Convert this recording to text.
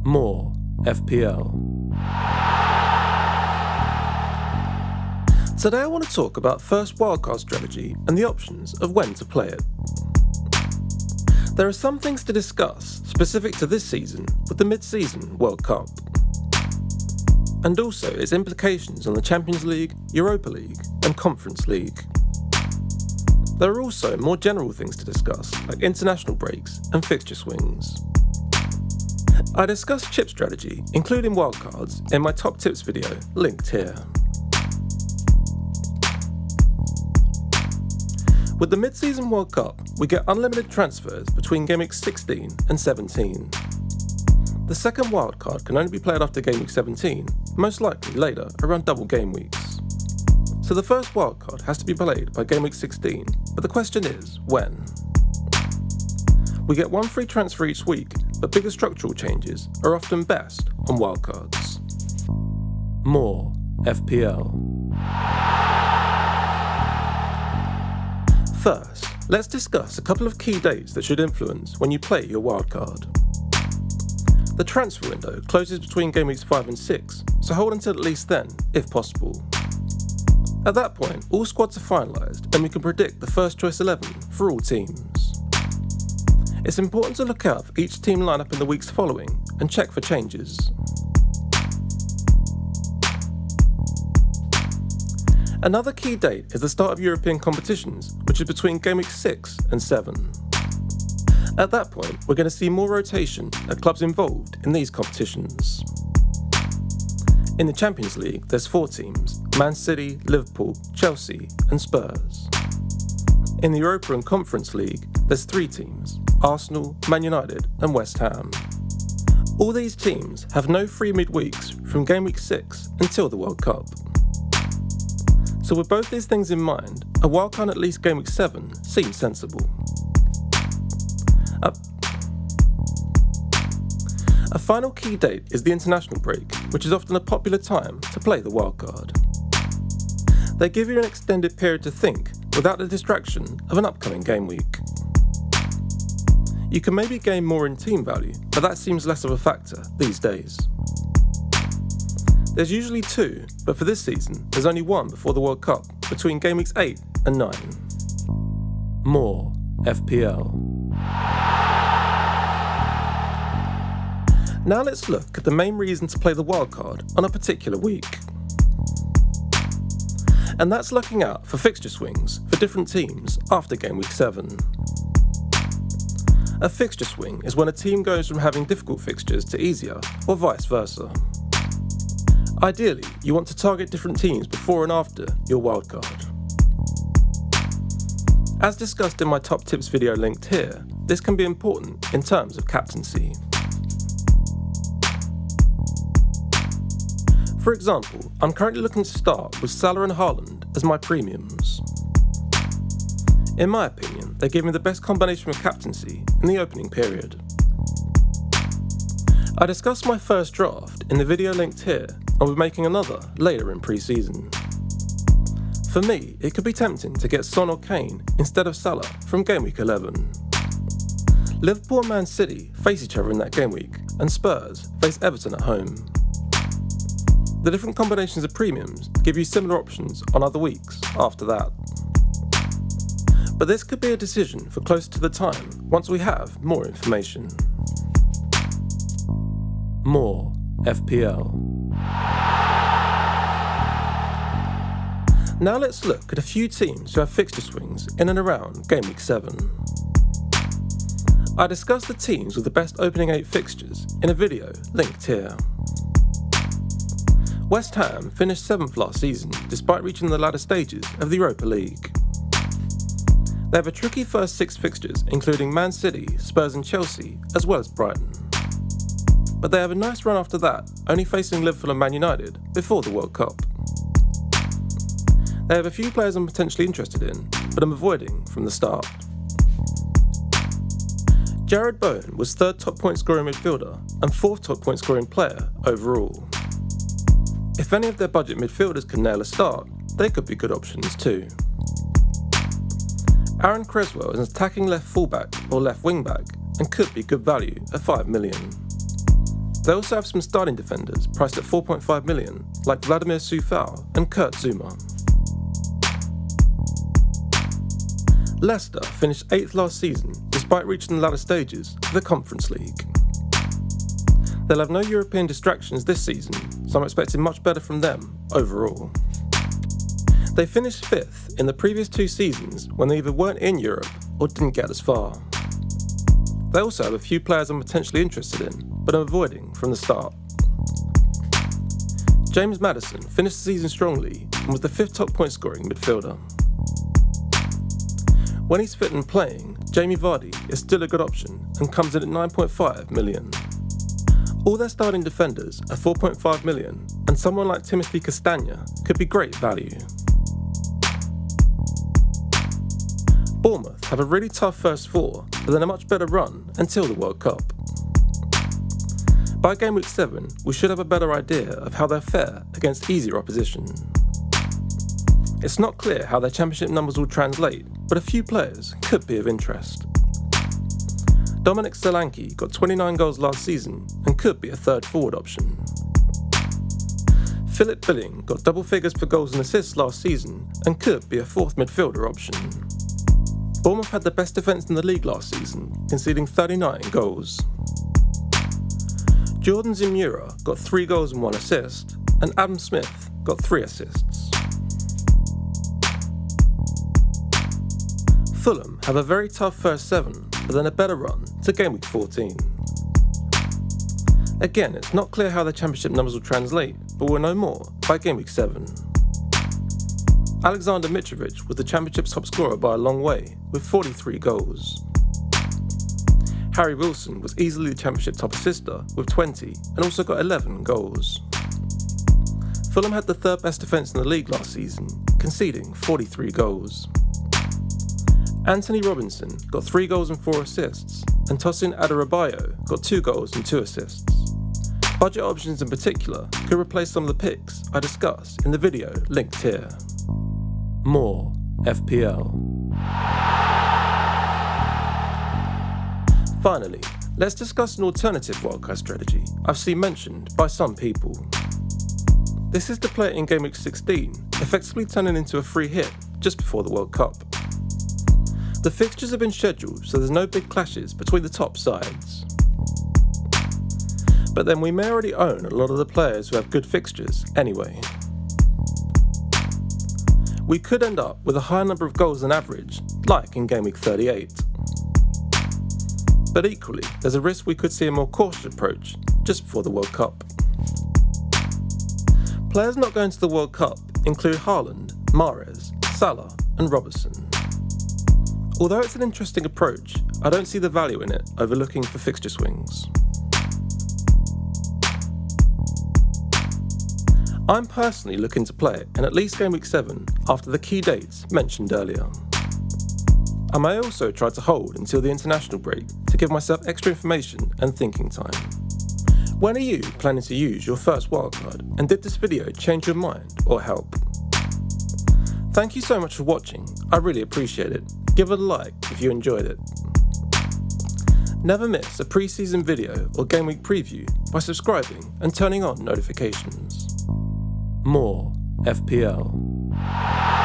More FPL. Today I want to talk about first wildcard strategy and the options of when to play it. There are some things to discuss specific to this season with the mid-season World Cup, and also its implications on the Champions League, Europa League and Conference League. There are also more general things to discuss, like international breaks and fixture swings. I discussed chip strategy, including wildcards, in my top tips video, linked here. With the mid-season World Cup, we get unlimited transfers between game week 16 and 17. The second wildcard can only be played after game week 17, most likely later, around double game weeks. So the first wildcard has to be played by game week 16, but the question is, when? We get one free transfer each week, but bigger structural changes are often best on wildcards. More FPL. First, let's discuss a couple of key dates that should influence when you play your wildcard. The transfer window closes between game weeks 5 and 6, so hold until at least then, if possible. At that point, all squads are finalised and we can predict the first choice 11 for all teams. It's important to look out for each team lineup in the weeks following and check for changes. Another key date is the start of European competitions, which is between game week 6 and 7. At that point, we're going to see more rotation at clubs involved in these competitions. In the Champions League, there's 4 teams: Man City, Liverpool, Chelsea and Spurs. In the Europa and Conference League, there's 3 teams: Arsenal, Man United and West Ham. All these teams have no free midweeks from game week 6 until the World Cup. So with both these things in mind, a wildcard at least game week 7 seems sensible. A final key date is the international break, which is often a popular time to play the wildcard. They give you an extended period to think without the distraction of an upcoming game week. You can maybe gain more in team value, but that seems less of a factor these days. There's usually 2, but for this season, there's only 1 before the World Cup, between game weeks 8 and 9. More FPL. Now let's look at the main reason to play the wildcard on a particular week. And that's looking out for fixture swings for different teams after game week 7. A fixture swing is when a team goes from having difficult fixtures to easier, or vice versa. Ideally, you want to target different teams before and after your wildcard. As discussed in my top tips video linked here, this can be important in terms of captaincy. For example, I'm currently looking to start with Salah and Haaland as my premiums. In my opinion, they give me the best combination of captaincy in the opening period. I discussed my first draft in the video linked here, and we're making another later in pre-season. For me, it could be tempting to get Son or Kane instead of Salah from game week 11. Liverpool and Man City face each other in that game week, and Spurs face Everton at home. The different combinations of premiums give you similar options on other weeks after that. But this could be a decision for closer to the time once we have more information. More FPL. Now let's look at a few teams who have fixture swings in and around game week 7. I discussed the teams with the best opening 8 fixtures in a video linked here. West Ham finished 7th last season despite reaching the latter stages of the Europa League. They have a tricky first 6 fixtures including Man City, Spurs and Chelsea, as well as Brighton. But they have a nice run after that, only facing Liverpool and Man United before the World Cup. They have a few players I'm potentially interested in, but I'm avoiding from the start. Jarrod Bowen was 3rd top point scoring midfielder and 4th top point scoring player overall. If any of their budget midfielders can nail a start, they could be good options too. Aaron Cresswell is an attacking left fullback or left wing back and could be good value at 5 million. they also have some starting defenders priced at 4.5 million, like Vladimir Coufal and Kurt Zouma. Leicester finished 8th last season despite reaching the latter stages of the Conference League. They'll have no European distractions this season, so I'm expecting much better from them overall. They finished 5th in the previous 2 seasons when they either weren't in Europe or didn't get as far. They also have a few players I'm potentially interested in, but I'm avoiding from the start. James Maddison finished the season strongly and was the 5th top point scoring midfielder. When he's fit and playing, Jamie Vardy is still a good option and comes in at 9.5 million. All their starting defenders are 4.5 million, and someone like Timothy Castagna could be great value. Bournemouth have a really tough first 4, but then a much better run until the World Cup. By game week 7, we should have a better idea of how they'll fare against easier opposition. It's not clear how their championship numbers will translate, but a few players could be of interest. Dominic Solanke got 29 goals last season and could be a third forward option. Philip Billing got double figures for goals and assists last season and could be a 4th midfielder option. Bournemouth had the best defence in the league last season, conceding 39 goals. Jordan Zemura got 3 goals and 1 assist, and Adam Smith got 3 assists. Fulham have a very tough first 7, but then a better run to game week 14. Again, it's not clear how their championship numbers will translate, but we'll know more by game week 7. Alexander Mitrovic was the championship's top scorer by a long way, with 43 goals. Harry Wilson was easily the championship top assister with 20 and also got 11 goals. Fulham had the 3rd best defence in the league last season, conceding 43 goals. Anthony Robinson got 3 goals and 4 assists, and Tosin Adarabioyo got 2 goals and 2 assists. Budget options in particular could replace some of the picks I discussed in the video linked here. More FPL. Finally, let's discuss an alternative wildcard strategy I've seen mentioned by some people. This is to play it in game week 16, effectively turning into a free hit just before the World Cup. The fixtures have been scheduled so there's no big clashes between the top sides. But then we may already own a lot of the players who have good fixtures anyway. We could end up with a higher number of goals than average, like in game week 38. But equally, there's a risk we could see a more cautious approach just before the World Cup. Players not going to the World Cup include Haaland, Mahrez, Salah and Robertson. Although it's an interesting approach, I don't see the value in it over looking for fixture swings. I'm personally looking to play it in at least game week 7 after the key dates mentioned earlier. I may also try to hold until the international break to give myself extra information and thinking time. When are you planning to use your first wildcard, and did this video change your mind or help? Thank you so much for watching, I really appreciate it. Give it a like if you enjoyed it. Never miss a pre-season video or game week preview by subscribing and turning on notifications. More FPL.